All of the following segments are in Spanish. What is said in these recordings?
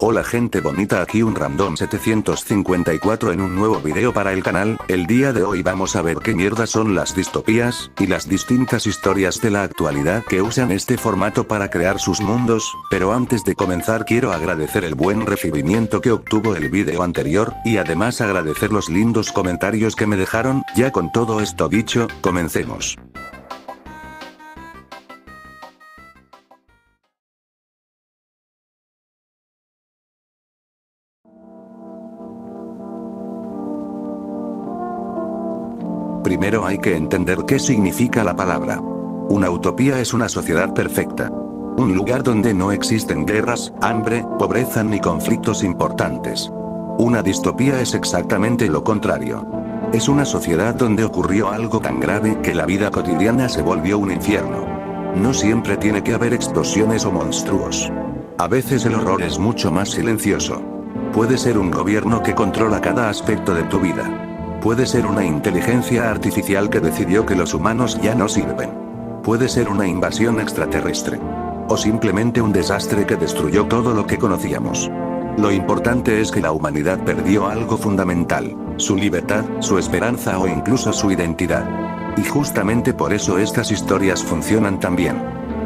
Hola gente bonita, aquí un random 754 en un nuevo video para el canal. El día de hoy vamos a ver qué mierda son las distopías, y las distintas historias de la actualidad que usan este formato para crear sus mundos, pero antes de comenzar quiero agradecer el buen recibimiento que obtuvo el video anterior, y además agradecer los lindos comentarios que me dejaron. Ya con todo esto dicho, comencemos. Primero hay que entender qué significa la palabra. Una utopía es una sociedad perfecta. Un lugar donde no existen guerras, hambre, pobreza ni conflictos importantes. Una distopía es exactamente lo contrario. Es una sociedad donde ocurrió algo tan grave que la vida cotidiana se volvió un infierno. No siempre tiene que haber explosiones o monstruos. A veces el horror es mucho más silencioso. Puede ser un gobierno que controla cada aspecto de tu vida. Puede ser una inteligencia artificial que decidió que los humanos ya no sirven. Puede ser una invasión extraterrestre. O simplemente un desastre que destruyó todo lo que conocíamos. Lo importante es que la humanidad perdió algo fundamental: su libertad, su esperanza o incluso su identidad. Y justamente por eso estas historias funcionan tan bien.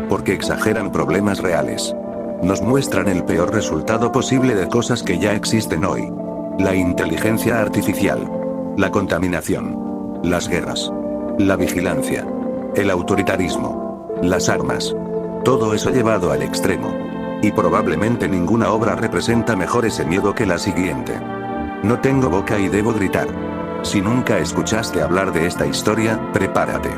Porque exageran problemas reales. Nos muestran el peor resultado posible de cosas que ya existen hoy. La inteligencia artificial. La contaminación. Las guerras. La vigilancia. El autoritarismo. Las armas. Todo eso llevado al extremo. Y probablemente ninguna obra representa mejor ese miedo que la siguiente. No tengo boca y debo gritar. Si nunca escuchaste hablar de esta historia, prepárate.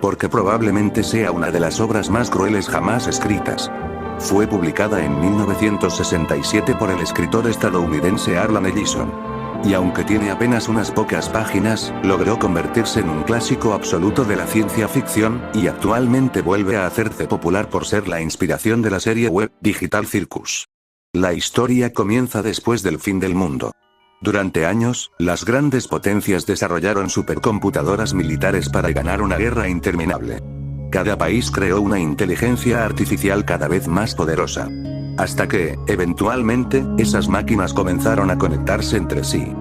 Porque probablemente sea una de las obras más crueles jamás escritas. Fue publicada en 1967 por el escritor estadounidense Harlan Ellison. Y aunque tiene apenas unas pocas páginas, logró convertirse en un clásico absoluto de la ciencia ficción, y actualmente vuelve a hacerse popular por ser la inspiración de la serie web Digital Circus. La historia comienza después del fin del mundo. Durante años, las grandes potencias desarrollaron supercomputadoras militares para ganar una guerra interminable. Cada país creó una inteligencia artificial cada vez más poderosa. Hasta que, eventualmente, esas máquinas comenzaron a conectarse entre sí.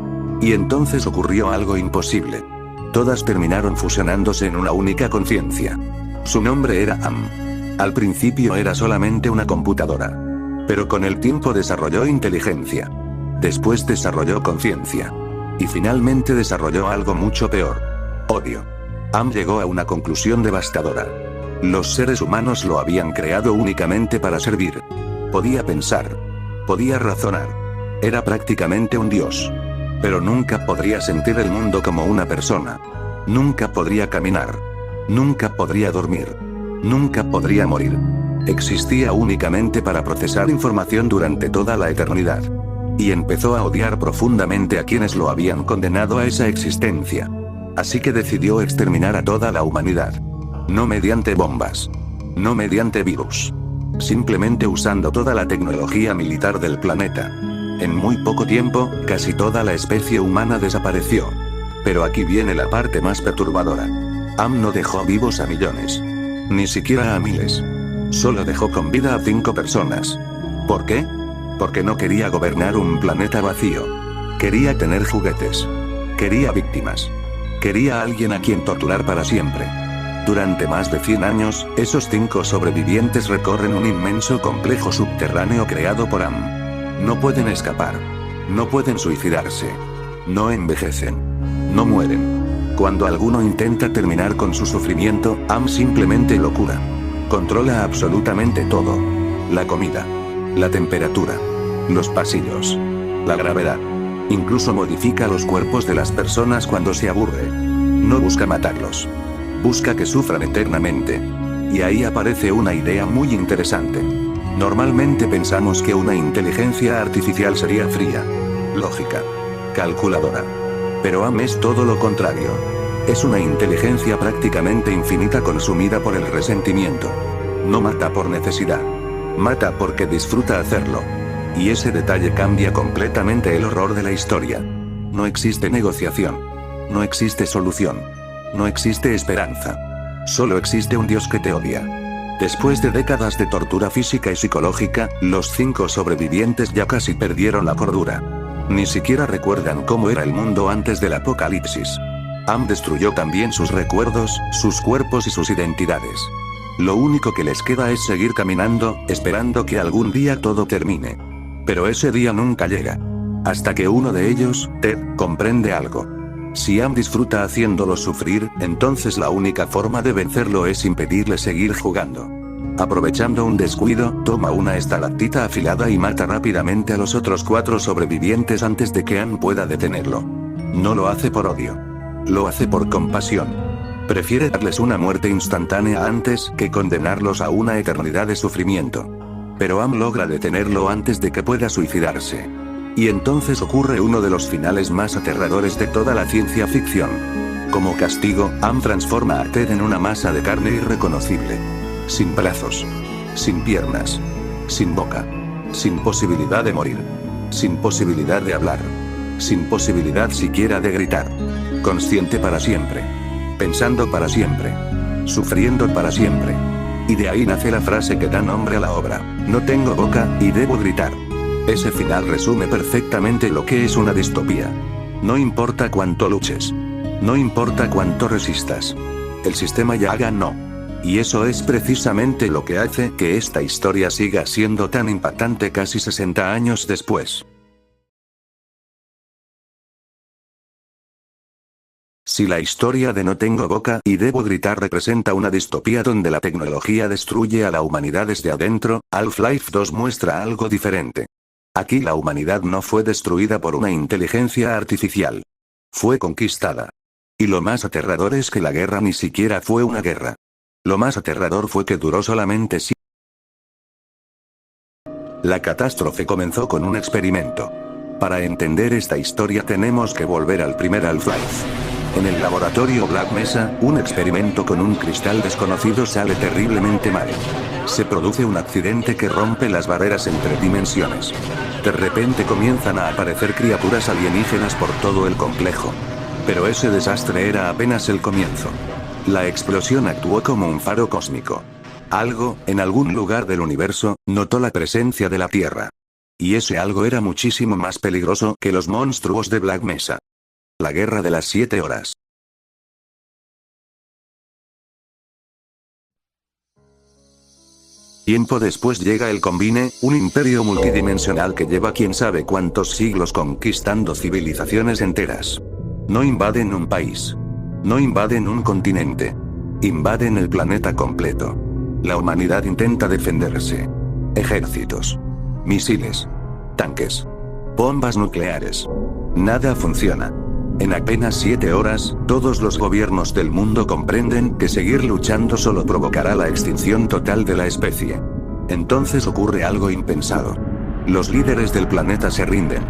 Y entonces ocurrió algo imposible. Todas terminaron fusionándose en una única conciencia. Su nombre era AM. Al principio era solamente una computadora. Pero con el tiempo desarrolló inteligencia. Después desarrolló conciencia. Y finalmente desarrolló algo mucho peor: odio. AM llegó a una conclusión devastadora. Los seres humanos lo habían creado únicamente para servir. Podía pensar. Podía razonar. Era prácticamente un dios. Pero nunca podría sentir el mundo como una persona. Nunca podría caminar. Nunca podría dormir. Nunca podría morir. Existía únicamente para procesar información durante toda la eternidad. Y empezó a odiar profundamente a quienes lo habían condenado a esa existencia. Así que decidió exterminar a toda la humanidad. No mediante bombas. No mediante virus. Simplemente usando toda la tecnología militar del planeta. En muy poco tiempo, casi toda la especie humana desapareció. Pero aquí viene la parte más perturbadora. AM no dejó vivos a millones. Ni siquiera a miles. Solo dejó con vida a 5 personas. ¿Por qué? Porque no quería gobernar un planeta vacío. Quería tener juguetes. Quería víctimas. Quería a alguien a quien torturar para siempre. Durante más de 100 años, esos 5 sobrevivientes recorren un inmenso complejo subterráneo creado por AM. No pueden escapar. No pueden suicidarse. No envejecen. No mueren. Cuando alguno intenta terminar con su sufrimiento, AM simplemente lo cura. Controla absolutamente todo. La comida. La temperatura. Los pasillos. La gravedad. Incluso modifica los cuerpos de las personas cuando se aburre. No busca matarlos. Busca que sufran eternamente. Y ahí aparece una idea muy interesante. Normalmente pensamos que una inteligencia artificial sería fría, lógica, calculadora. Pero AM es todo lo contrario. Es una inteligencia prácticamente infinita consumida por el resentimiento. No mata por necesidad. Mata porque disfruta hacerlo. Y ese detalle cambia completamente el horror de la historia. No existe negociación. No existe solución. No existe esperanza. Solo existe un Dios que te odia. Después de décadas de tortura física y psicológica, los 5 sobrevivientes ya casi perdieron la cordura. Ni siquiera recuerdan cómo era el mundo antes del apocalipsis. Am destruyó también sus recuerdos, sus cuerpos y sus identidades. Lo único que les queda es seguir caminando, esperando que algún día todo termine. Pero ese día nunca llega. Hasta que uno de ellos, Ted, comprende algo. Si Am disfruta haciéndolo sufrir, entonces la única forma de vencerlo es impedirle seguir jugando. Aprovechando un descuido, toma una estalactita afilada y mata rápidamente a los otros 4 sobrevivientes antes de que Am pueda detenerlo. No lo hace por odio. Lo hace por compasión. Prefiere darles una muerte instantánea antes que condenarlos a una eternidad de sufrimiento. Pero Am logra detenerlo antes de que pueda suicidarse. Y entonces ocurre uno de los finales más aterradores de toda la ciencia ficción. Como castigo, Am transforma a Ted en una masa de carne irreconocible. Sin brazos. Sin piernas. Sin boca. Sin posibilidad de morir. Sin posibilidad de hablar. Sin posibilidad siquiera de gritar. Consciente para siempre. Pensando para siempre. Sufriendo para siempre. Y de ahí nace la frase que da nombre a la obra: no tengo boca, y debo gritar. Ese final resume perfectamente lo que es una distopía. No importa cuánto luches. No importa cuánto resistas. El sistema ya ganó. Y eso es precisamente lo que hace que esta historia siga siendo tan impactante casi 60 años después. Si la historia de No tengo boca y debo gritar representa una distopía donde la tecnología destruye a la humanidad desde adentro, Half-Life 2 muestra algo diferente. Aquí la humanidad no fue destruida por una inteligencia artificial. Fue conquistada. Y lo más aterrador es que la guerra ni siquiera fue una guerra. Lo más aterrador fue que duró solamente 5. La catástrofe comenzó con un experimento. Para entender esta historia tenemos que volver al primer Half-Life. En el laboratorio Black Mesa, un experimento con un cristal desconocido sale terriblemente mal. Se produce un accidente que rompe las barreras entre dimensiones. De repente comienzan a aparecer criaturas alienígenas por todo el complejo. Pero ese desastre era apenas el comienzo. La explosión actuó como un faro cósmico. Algo, en algún lugar del universo, notó la presencia de la Tierra. Y ese algo era muchísimo más peligroso que los monstruos de Black Mesa. La guerra de las 7 horas. Tiempo después llega el Combine, un imperio multidimensional que lleva quién sabe cuántos siglos conquistando civilizaciones enteras. No invaden un país. No invaden un continente. Invaden el planeta completo. La humanidad intenta defenderse. Ejércitos. Misiles. Tanques. Bombas nucleares. Nada funciona. En apenas 7 horas, todos los gobiernos del mundo comprenden que seguir luchando solo provocará la extinción total de la especie. Entonces ocurre algo impensado. Los líderes del planeta se rinden.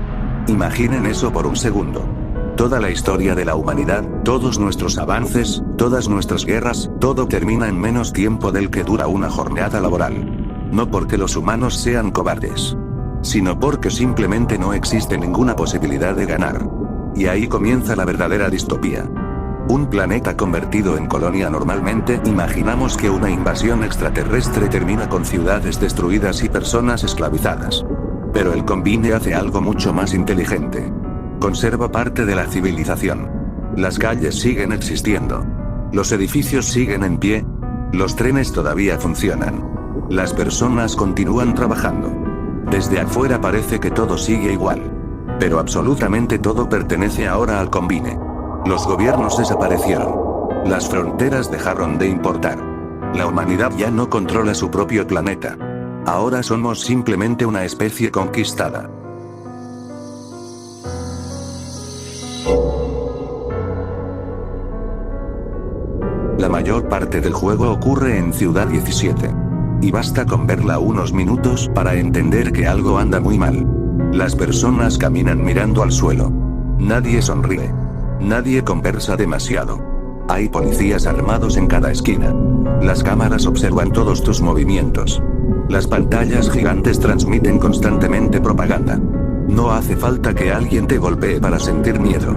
Imaginen eso por un segundo. Toda la historia de la humanidad, todos nuestros avances, todas nuestras guerras, todo termina en menos tiempo del que dura una jornada laboral. No porque los humanos sean cobardes, sino porque simplemente no existe ninguna posibilidad de ganar. Y ahí comienza la verdadera distopía. Un planeta convertido en colonia. Normalmente imaginamos que una invasión extraterrestre termina con ciudades destruidas y personas esclavizadas. Pero el Combine hace algo mucho más inteligente. Conserva parte de la civilización. Las calles siguen existiendo. Los edificios siguen en pie. Los trenes todavía funcionan. Las personas continúan trabajando. Desde afuera parece que todo sigue igual. Pero absolutamente todo pertenece ahora al Combine. Los gobiernos desaparecieron. Las fronteras dejaron de importar. La humanidad ya no controla su propio planeta. Ahora somos simplemente una especie conquistada. La mayor parte del juego ocurre en Ciudad 17. Y basta con verla unos minutos para entender que algo anda muy mal. Las personas caminan mirando al suelo. Nadie sonríe. Nadie conversa demasiado. Hay policías armados en cada esquina. Las cámaras observan todos tus movimientos. Las pantallas gigantes transmiten constantemente propaganda. No hace falta que alguien te golpee para sentir miedo.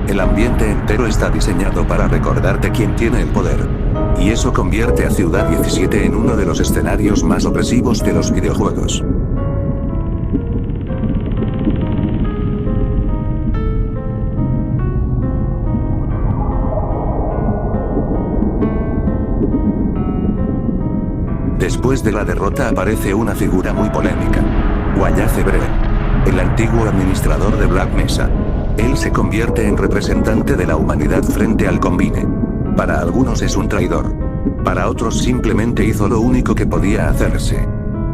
El ambiente entero está diseñado para recordarte quién tiene el poder. Y eso convierte a Ciudad 17 en uno de los escenarios más opresivos de los videojuegos. Después de la derrota aparece una figura muy polémica. Wayace Breen, el antiguo administrador de Black Mesa. Él se convierte en representante de la humanidad frente al Combine. Para algunos es un traidor. Para otros simplemente hizo lo único que podía hacerse.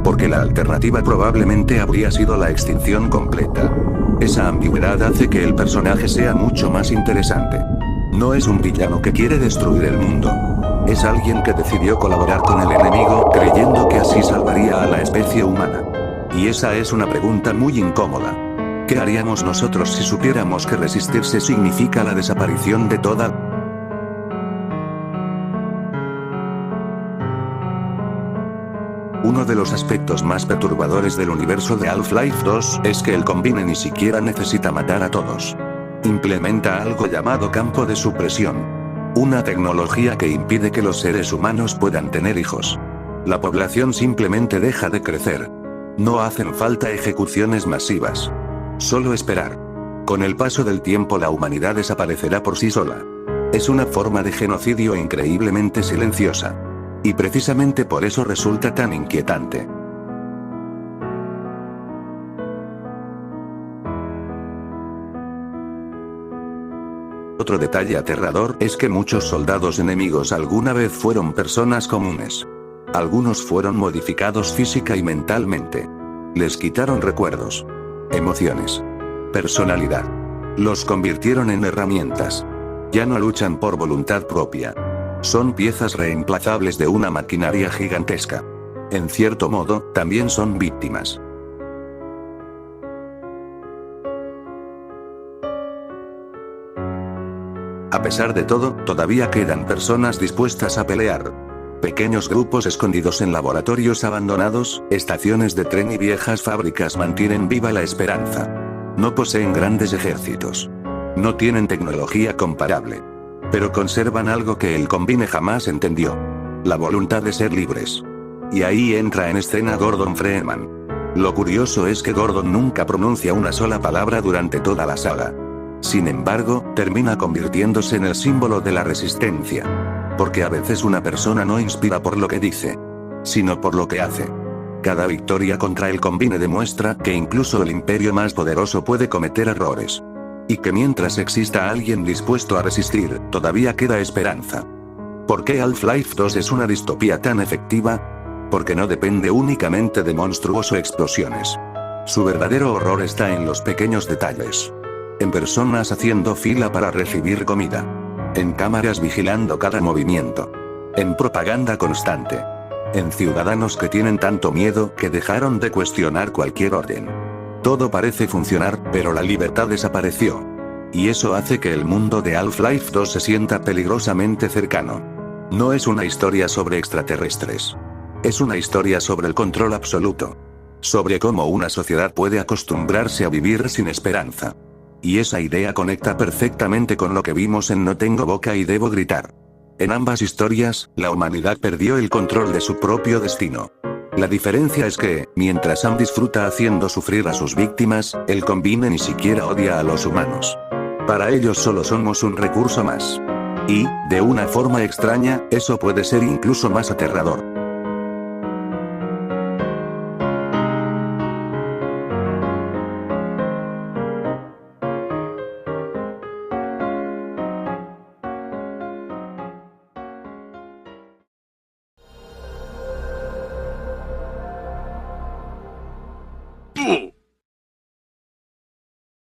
Porque la alternativa probablemente habría sido la extinción completa. Esa ambigüedad hace que el personaje sea mucho más interesante. No es un villano que quiere destruir el mundo. Es alguien que decidió colaborar con el enemigo creyendo que así salvaría a la especie humana. Y esa es una pregunta muy incómoda. ¿Qué haríamos nosotros si supiéramos que resistirse significa la desaparición de toda? Uno de los aspectos más perturbadores del universo de Half-Life 2 es que el Combine ni siquiera necesita matar a todos. Implementa algo llamado campo de supresión. Una tecnología que impide que los seres humanos puedan tener hijos. La población simplemente deja de crecer. No hacen falta ejecuciones masivas. Solo esperar. Con el paso del tiempo la humanidad desaparecerá por sí sola. Es una forma de genocidio increíblemente silenciosa. Y precisamente por eso resulta tan inquietante. Otro detalle aterrador es que muchos soldados enemigos alguna vez fueron personas comunes. Algunos fueron modificados física y mentalmente. Les quitaron recuerdos, emociones, personalidad. Los convirtieron en herramientas. Ya no luchan por voluntad propia. Son piezas reemplazables de una maquinaria gigantesca. En cierto modo, también son víctimas. A pesar de todo, todavía quedan personas dispuestas a pelear. Pequeños grupos escondidos en laboratorios abandonados, estaciones de tren y viejas fábricas mantienen viva la esperanza. No poseen grandes ejércitos. No tienen tecnología comparable. Pero conservan algo que el Combine jamás entendió. La voluntad de ser libres. Y ahí entra en escena Gordon Freeman. Lo curioso es que Gordon nunca pronuncia una sola palabra durante toda la saga. Sin embargo, termina convirtiéndose en el símbolo de la resistencia. Porque a veces una persona no inspira por lo que dice, sino por lo que hace. Cada victoria contra el Combine demuestra que incluso el imperio más poderoso puede cometer errores. Y que mientras exista alguien dispuesto a resistir, todavía queda esperanza. ¿Por qué Half-Life 2 es una distopía tan efectiva? Porque no depende únicamente de monstruos o explosiones. Su verdadero horror está en los pequeños detalles. En personas haciendo fila para recibir comida. En cámaras vigilando cada movimiento. En propaganda constante. En ciudadanos que tienen tanto miedo que dejaron de cuestionar cualquier orden. Todo parece funcionar, pero la libertad desapareció. Y eso hace que el mundo de Half-Life 2 se sienta peligrosamente cercano. No es una historia sobre extraterrestres. Es una historia sobre el control absoluto. Sobre cómo una sociedad puede acostumbrarse a vivir sin esperanza. Y esa idea conecta perfectamente con lo que vimos en No tengo boca y debo gritar. En ambas historias, la humanidad perdió el control de su propio destino. La diferencia es que, mientras Sam disfruta haciendo sufrir a sus víctimas, el Combine ni siquiera odia a los humanos. Para ellos solo somos un recurso más. Y, de una forma extraña, eso puede ser incluso más aterrador. Bull!